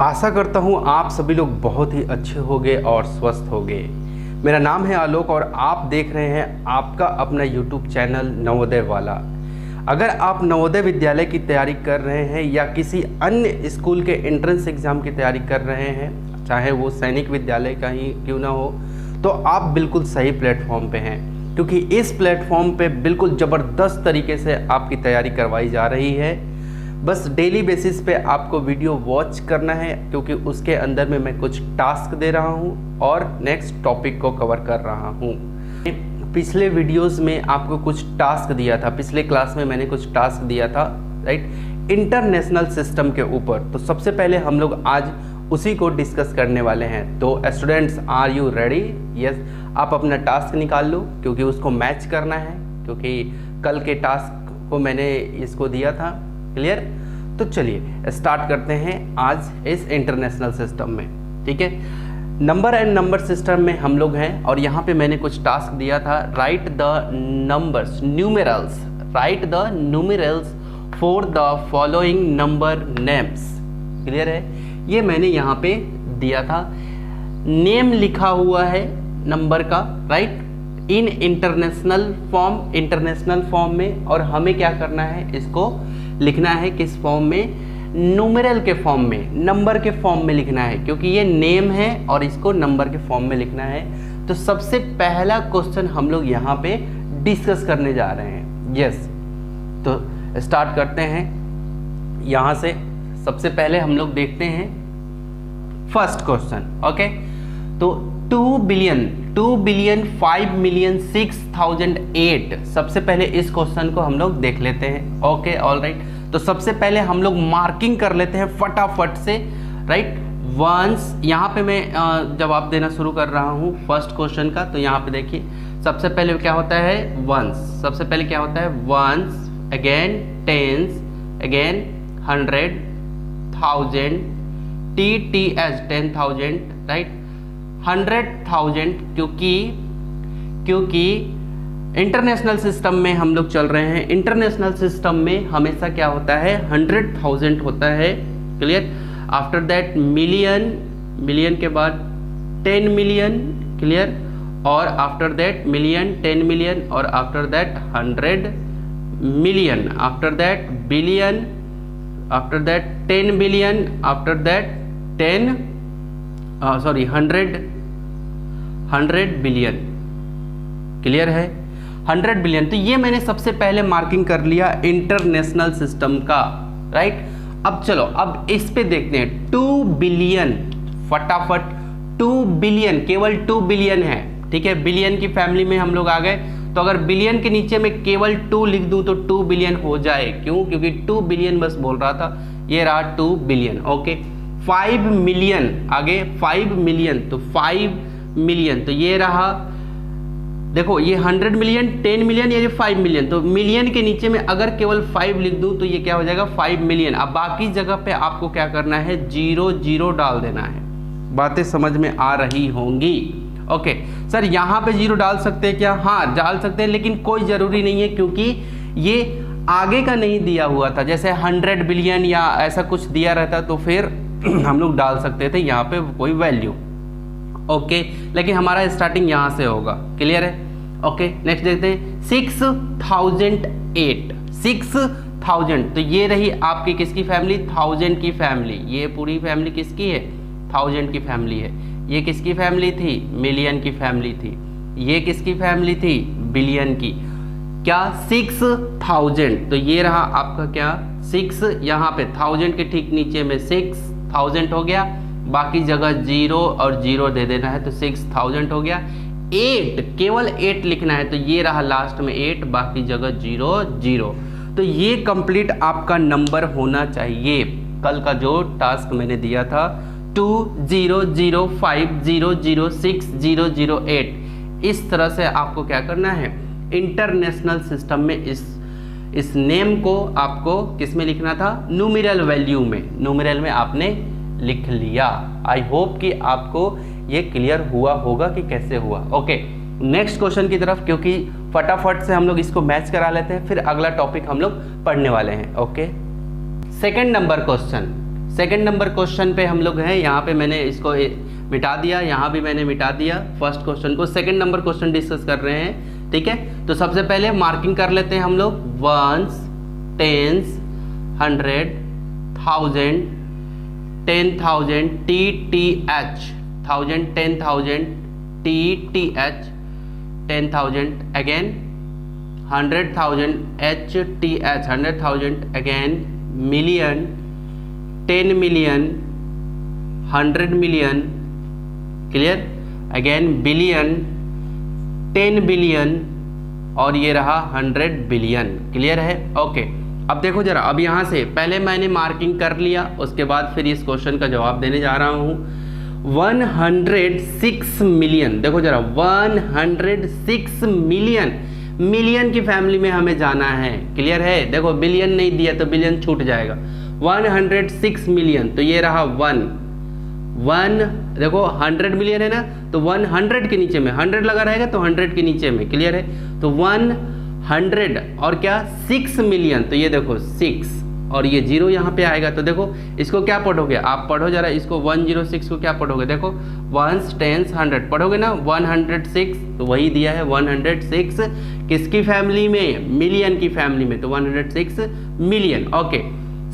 आशा करता हूँ आप सभी लोग बहुत ही अच्छे होंगे और स्वस्थ होंगे। मेरा नाम है आलोक और आप देख रहे हैं आपका अपना YouTube चैनल नवोदय वाला। अगर आप नवोदय विद्यालय की तैयारी कर रहे हैं या किसी अन्य स्कूल के एंट्रेंस एग्ज़ाम की तैयारी कर रहे हैं, चाहे वो सैनिक विद्यालय का ही क्यों ना हो, तो आप बिल्कुल सही प्लेटफॉर्म पे हैं, क्योंकि इस प्लेटफॉर्म पे बिल्कुल ज़बरदस्त तरीके से आपकी तैयारी करवाई जा रही है। बस डेली बेसिस पे आपको वीडियो वॉच करना है, क्योंकि उसके अंदर में मैं कुछ टास्क दे रहा हूँ और नेक्स्ट टॉपिक को कवर कर रहा हूँ। पिछले वीडियोस में आपको कुछ टास्क दिया था, पिछले क्लास में मैंने कुछ टास्क दिया था, राइट, इंटरनेशनल सिस्टम के ऊपर। तो सबसे पहले हम लोग आज उसी को डिस्कस करने वाले हैं। तो students, are you ready? Yes, आप अपना टास्क निकाल लो, क्योंकि उसको मैच करना है, क्योंकि कल के टास्क को मैंने इसको दिया था। क्लियर? तो चलिए स्टार्ट करते हैं आज इस इंटरनेशनल सिस्टम में। ठीक है, नंबर एंड नंबर सिस्टम में हम लोग हैं और यहाँ पे मैंने कुछ टास्क दिया था। Right the numbers, numerals, right the numerals for the following number names. Clear है? ये मैंने यहाँ पे दिया था। नेम लिखा हुआ है नंबर का, राइट, इन इंटरनेशनल फॉर्म में, और हमें क्या करना है, इसको लिखना है किस फॉर्म में? न्यूमेरल के फॉर्म में, नंबर के फॉर्म में लिखना है, क्योंकि ये नेम है और इसको नंबर के फॉर्म में लिखना है। तो सबसे पहला क्वेश्चन हम लोग यहाँ पे डिस्कस करने जा रहे हैं। यस, तो स्टार्ट करते हैं यहाँ से। सबसे पहले हम लोग देखते हैं फर्स्ट क्वेश्चन। ओके, तो 2,05,006,008। सबसे पहले इस क्वेश्चन को हम लोग देख लेते हैं। Okay, all right. तो सबसे पहले हम लोग मार्किंग कर लेते हैं फटाफट से, राइट। वंस, यहाँ पे मैं जवाब देना शुरू कर रहा हूँ फर्स्ट क्वेश्चन का। तो यहाँ पे देखिए, सबसे पहले क्या होता है? वंस। सबसे पहले क्या होता है? Ones, again tens, again 100, 1000, TTS 10,000, right, 100,000, क्योंकि इंटरनेशनल सिस्टम में हम लोग चल रहे हैं। इंटरनेशनल सिस्टम में हमेशा क्या होता है? 100,000 होता है। Clear? After that million, million के बाद 10 मिलियन, क्लियर, और आफ्टर दैट मिलियन, 10 मिलियन, और after that 100 million, after that billion, after that 10 billion, after that 100 billion. Clear है? 100 बिलियन। तो ये मैंने सबसे पहले मार्किंग कर लिया इंटरनेशनल सिस्टम का, राइट। अब चलो, अब इस पे देखते हैं 2 बिलियन। फटाफट 2 बिलियन, केवल 2 बिलियन है। ठीक है, बिलियन की फैमिली में हम लोग आ गए। तो अगर बिलियन के नीचे में केवल 2 लिख दूं तो 2 बिलियन हो जाए। क्यों? क्योंकि 2 बिलियन बस बोल रहा था। ये रहा 2 बिलियन। ओके, 5 मिलियन, आगे 5 मिलियन, तो 5 मिलियन, तो ये रहा। देखो, ये 100 मिलियन, 10 मिलियन, ये 5 मिलियन। तो मिलियन के नीचे में अगर केवल 5 लिख दूं तो ये क्या हो जाएगा? 5 मिलियन। अब बाकी जगह पे आपको क्या करना है? 0 डाल देना है। बातें समझ में आ रही होंगी? ओके सर, यहाँ पे 0 डाल सकते हैं क्या? हाँ, डाल सकते हैं, लेकिन कोई ज़रूरी नहीं है, क्योंकि ये आगे का नहीं दिया हुआ था। जैसे 100 बिलियन या ऐसा कुछ दिया रहता तो फिर हम लोग डाल सकते थे यहाँ पे कोई वैल्यू। ओके, लेकिन हमारा स्टार्टिंग यहाँ से होगा। क्लियर है? ओके, नेक्स्ट देखते हैं 6008। 6000, तो ये रही आपकी किसकी फैमिली? 1000 की फैमिली। ये पूरी फैमिली किसकी है? 1000 की फैमिली है। ये किसकी फैमिली थी? मिलियन की फैमिली थी। ये किसकी फैमिली थी? बिलियन की। क्या? 6000, तो ये रहा आपका क्या? 6, यहाँ पे 1000 के ठीक नीचे में 6000 हो गया। बाकी जगह 0 और 0 दे देना है, तो 6000 हो गया। 8, केवल 8 लिखना है, तो ये रहा लास्ट में 8, बाकी जगह 0 0। तो ये कंप्लीट आपका नंबर होना चाहिए। कल का जो टास्क मैंने दिया था 20050060008, इस तरह से आपको क्या करना है? इंटरनेशनल सिस्टम में इस नेम को आपको किस में लिखना था? न्यूमेरल वैल्यू में, न्यूमेरल में आपने लिख लिया। आई होप कि आपको ये क्लियर हुआ होगा कि कैसे हुआ। ओके, नेक्स्ट क्वेश्चन की तरफ, क्योंकि फटाफट से हम लोग इसको मैच करा लेते हैं, फिर अगला टॉपिक हम लोग पढ़ने वाले हैं। Okay, second number question, second number question पे हम लोग हैं। यहाँ पे मैंने इसको मिटा दिया, यहाँ भी मैंने मिटा दिया फर्स्ट क्वेश्चन को। सेकंड नंबर क्वेश्चन डिस्कस कर रहे हैं, ठीक है। तो सबसे पहले मार्किंग कर लेते हैं हम लोग, once, tens, 100, 1000, 10,000, TTH, 1000, 10,000, TTH, 10,000 again, 100,000, HTH, 100,000 again, million, 10 million, 100 million, clear, again billion, 10 billion और ये रहा 100 बिलियन, क्लियर है। ओके, अब देखो जरा, अब यहाँ से पहले मैंने मार्किंग कर लिया, उसके बाद फिर इस क्वेश्चन का जवाब देने जा रहा हूँ। 106 मिलियन, देखो जरा, 106 मिलियन, मिलियन की फैमिली में हमें जाना है, क्लियर है। देखो बिलियन नहीं दिया तो बिलियन छूट जाएगा। 106 मिलियन, तो ये रहा 1, देखो 100 मिलियन है ना, तो 100 के नीचे में 100 लगा रहेगा तो 100 के नीचे में, क्लियर है। तो 100 और क्या 6 मिलियन, तो ये देखो 6 और ये 0 यहाँ पे आएगा। तो देखो इसको क्या पढ़ोगे आप, पढ़ो जरा इसको, 106 को क्या पढ़ोगे, देखो 1s 10s 100 पढ़ोगे ना, 106, तो वही दिया है 106 किसकी फैमिली में, मिलियन की फैमिली में, तो 106 मिलियन। ओके,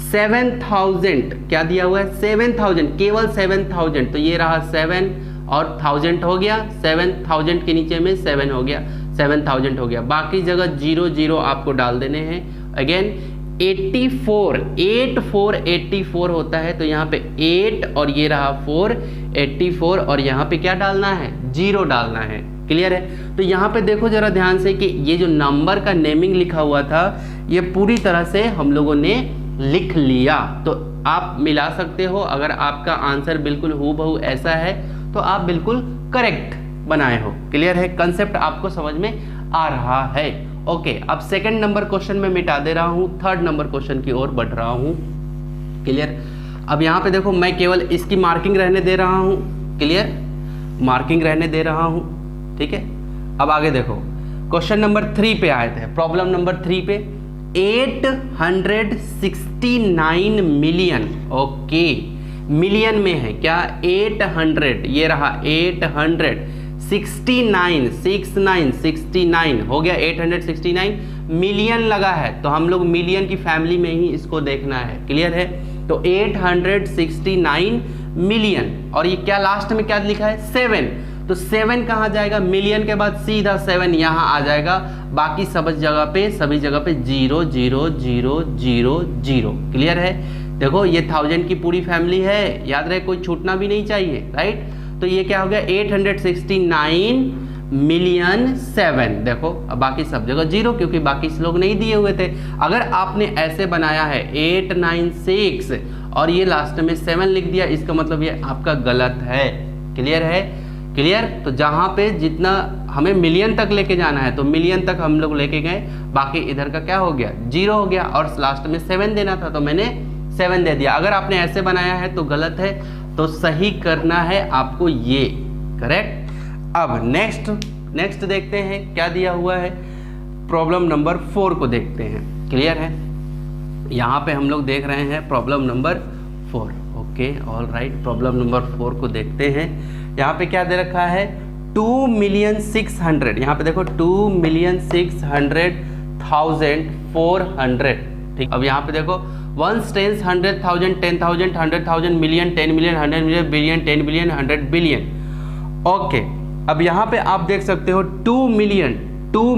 7000 क्या दिया हुआ है, 7000, केवल 7000, तो ये रहा 7 और 1000 हो गया, 7000 के नीचे में 7 हो गया, 7000 हो गया, बाकी जगह 0 आपको डाल देने हैं। अगेन 84 होता है, तो यहाँ पे 8 और ये रहा 4, 84 और यहाँ पे क्या डालना है, 0 डालना है, क्लियर है। तो यहाँ पे देखो जरा ध्यान से कि ये जो नंबर का नेमिंग लिखा हुआ था ये पूरी तरह से हम लोगों ने लिख लिया। तो आप मिला सकते हो, अगर आपका आंसर बिल्कुल हूबहू ऐसा है तो आप बिल्कुल करेक्ट बनाए हो, क्लियर है, कंसेप्ट आपको समझ में आ रहा है। ओके, अब सेकंड नंबर क्वेश्चन में मिटा दे रहा हूं, थर्ड नंबर क्वेश्चन की ओर बढ़ रहा हूं, क्लियर। अब यहाँ पे देखो मैं केवल इसकी मार्किंग रहने दे रहा हूं, क्लियर, मार्किंग रहने दे रहा हूं, ठीक है। अब आगे देखो, क्वेश्चन नंबर 3 पे आए थे, प्रॉब्लम नंबर 3 पे 869 मिलियन, ओके, मिलियन में है क्या, 800, ये रहा 869 हो गया, 869 मिलियन लगा है, तो हम लोग मिलियन की फैमिली में ही इसको देखना है, क्लियर है। तो 869 मिलियन और ये क्या लास्ट में क्या लिखा है, 7, तो 7 कहाँ जाएगा, मिलियन के बाद सीधा 7 यहाँ आ जाएगा, बाकी सभी जगह पे 0 0 0 0 0, क्लियर है। देखो ये 1000 की पूरी फैमिली है, याद रहे कोई छूटना भी नहीं चाहिए, राइट। तो ये क्या हो गया, 869 मिलियन 7, देखो अब बाकी सब जगह 0 क्योंकि बाकी लोग नहीं दिए हुए थे। अगर आपने ऐसे बनाया है 896 और ये लास्ट में 7 लिख दिया, इसका मतलब ये आपका गलत है, क्लियर है, क्लियर। तो जहाँ पे जितना हमें मिलियन तक लेके जाना है तो मिलियन तक हम लोग लेके गए, बाकी इधर का क्या हो गया, 0 हो गया और लास्ट में 7 देना था तो मैंने 7 दे दिया। अगर आपने ऐसे बनाया है तो गलत है, तो सही करना है आपको ये, करेक्ट। अब नेक्स्ट देखते हैं क्या दिया हुआ है, प्रॉब्लम नंबर 4 को देखते हैं, क्लियर है। यहाँ पे हम लोग देख रहे हैं problem number 4, okay, all right. Problem number 4 को देखते हैं, यहाँ पे क्या दे रखा है, 2,600,000, यहाँ पे देखो 2,600,400, ठीक। अब यहाँ पे देखो 1s 10s 100,000 10,000 100,000 million 10 million 100 million billion 10 billion 100 billion, okay. अब यहाँ पे आप देख सकते हो 2 मिलियन, तो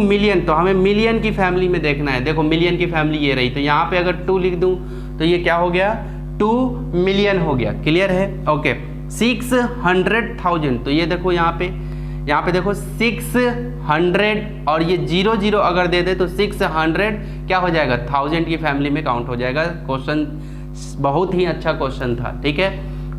हमें मिलियन की फैमिली में देखना है। देखो मिलियन की फैमिली ये रही, तो यहाँ पे अगर 2 लिख दूं तो ये क्या हो गया, 2 मिलियन हो गया, क्लियर है, ओके। 600,000, तो ये देखो यहाँ पे देखो 600 और ये 0 0 अगर दे दे तो 600 क्या हो जाएगा, 1000 की फैमिली में काउंट हो जाएगा। क्वेश्चन बहुत ही अच्छा क्वेश्चन था, ठीक है।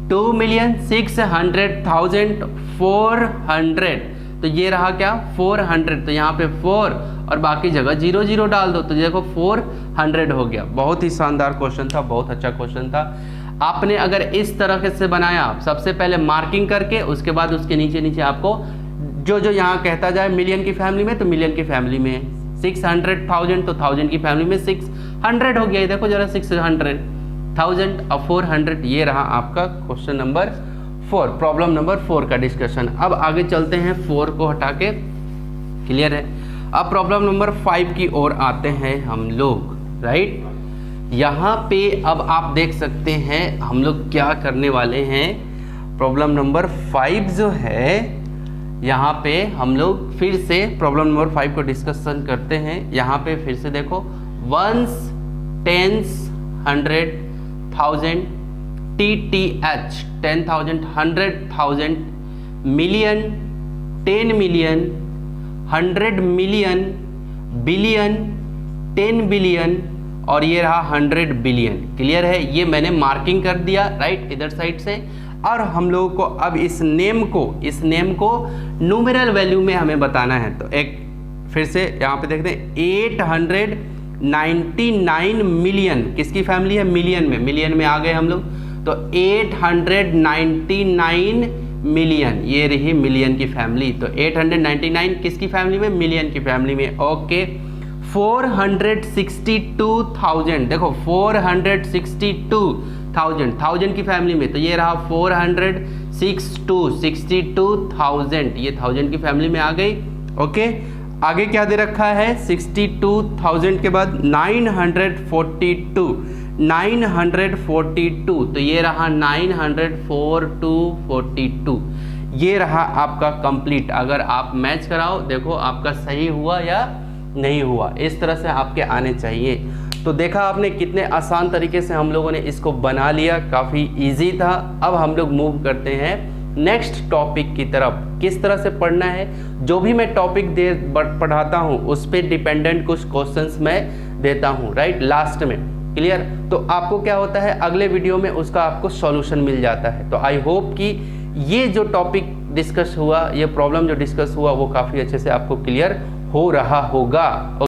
2,600,400, तो ये रहा क्या, 400, तो यहाँ पे 4 और बाकी जगह 0 0 डाल दो, तो देखो 400 हो गया। बहुत ही शानदार क्वेश्चन था, बहुत अच्छा क्वेश्चन था। आपने अगर इस तरह से बनाया, सबसे पहले मार्किंग करके उसके बाद उसके नीचे आपको जो यहाँ कहता जाए मिलियन की फैमिली में, तो मिलियन की फैमिली में 600,000, तो 1000 की फैमिली में 600 हो गया, देखो जरा 600, 1000 और 400, ये रहा आपका क्वेश्चन नंबर 4, प्रॉब्लम नंबर 4 का डिस्कशन। अब आगे चलते हैं, 4 को हटा के, क्लियर है। अब प्रॉब्लम नंबर 5 की ओर आते हैं हम लोग, राइट। यहाँ पे अब आप देख सकते हैं हम लोग क्या करने वाले हैं। प्रॉब्लम नंबर 5 जो है, यहाँ पे हम लोग फिर से प्रॉब्लम नंबर 5 को डिस्कशन करते हैं। यहाँ पे फिर से देखो, ones, tens, 100, 1000, TTH 10,000, 100,000, million, 10 million, 100 million, billion, 10 billion और ये रहा 100 बिलियन। क्लियर है, ये मैंने मार्किंग कर दिया राइट इधर साइड से। और हम लोगों को अब इस नेम को न्यूमेरल वैल्यू में हमें बताना है। तो एक फिर से यहाँ पे देखते हैं, 899 मिलियन किसकी फैमिली है, मिलियन में आ गए हम लोग। तो 899 मिलियन, ये रही मिलियन की फैमिली। तो 899 किसकी फैमिली में, मिलियन की फैमिली में, ओके। 462,000, देखो 462,000 1000 की फैमिली में, तो ये रहा 462,000, ये 1000 की फैमिली में आ गई, ओके। आगे क्या दे रखा है, 62,000 के बाद 942, तो ये रहा 942, ये रहा आपका कंप्लीट। अगर आप मैच कराओ, देखो आपका सही हुआ या नहीं हुआ, इस तरह से आपके आने चाहिए। तो देखा आपने कितने आसान तरीके से हम लोगों ने इसको बना लिया, काफ़ी इजी था। अब हम लोग मूव करते हैं नेक्स्ट टॉपिक की तरफ। किस तरह से पढ़ना है, जो भी मैं टॉपिक पढ़ाता हूँ उस पर डिपेंडेंट कुछ क्वेश्चंस मैं देता हूँ राइट, लास्ट में, क्लियर। तो आपको क्या होता है, अगले वीडियो में उसका आपको सॉल्यूशन मिल जाता है। तो आई होप कि ये जो टॉपिक डिस्कस हुआ, ये प्रॉब्लम जो डिस्कस हुआ, वो काफ़ी अच्छे से आपको क्लियर हो रहा होगा।